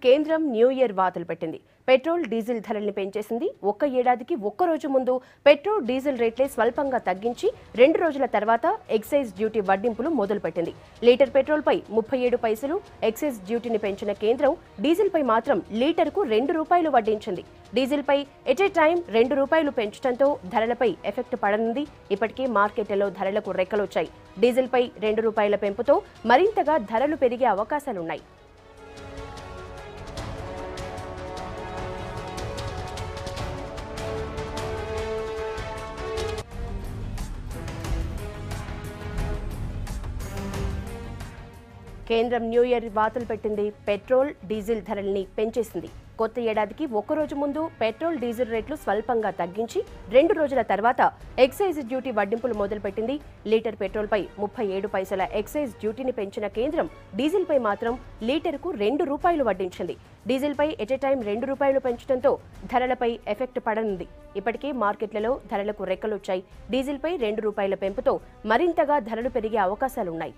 కేంద్రం new year వాతలు పెట్టింది. పెట్రోల్ డీజిల్ ధరల్ని పెంచేసింది. ఒక్క ఏడాదికి ఒక్క రోజు ముందు పెట్రోల్ డీజిల్ రేట్లే స్వల్పంగా తగ్గించి 2 రోజుల తర్వాత ఎక్సైజ్ డ్యూటీ వడ్డింపులు మొదలుపెట్టింది. లీటర్ పెట్రోల్పై 37 పైసలు ఎక్సైజ్ డ్యూటీని పెంచిన కేంద్రం డీజిల్పై మాత్రం లీటర్కు ₹2 వడ్డించింది. డీజిల్పై ఎట్ ఏ టైం ₹2 పెంచడంతో ధరలపై ఎఫెక్ట్ పడనుంది. ఇప్పటికే మార్కెట్లలో ధరలకు రెక్కలొచ్చాయి. డీజిల్పై ₹2 పెంపుతో మరింతగా ధరలు పెరిగే అవకాశాలున్నాయి. కేంద్రం న్యూ ఇయర్ వాతలు పెట్టింది. పెట్రోల్ డీజిల్ ధరల్ని పెంచేసింది. కొత్త ఏడాదికి ఒక్క రోజు ముందు పెట్రోల్ డీజిల్ రేట్లు స్వల్పంగా తగ్గించి 2 రోజుల తర్వాత ఎక్సైజ్ డ్యూటీ వడ్డింపులు మొదలుపెట్టింది. లీటర్ పెట్రోల్పై 37 పైసల ఎక్సైజ్ డ్యూటీని పెంచిన కేంద్రం డీజిల్పై మాత్రం లీటర్కు ₹2 వడ్డించింది. డీజిల్పై ఎట్ ఏ టైం ₹2 పెంచడంతో ధరలపై ఎఫెక్ట్ పడనుంది. ఇప్పటికే మార్కెట్లలో ధరలకు రెక్కలొచ్చాయి. డీజిల్పై ₹2 పెంపుతో మరింతగా ధరలు పెరిగే అవకాశాలున్నాయి.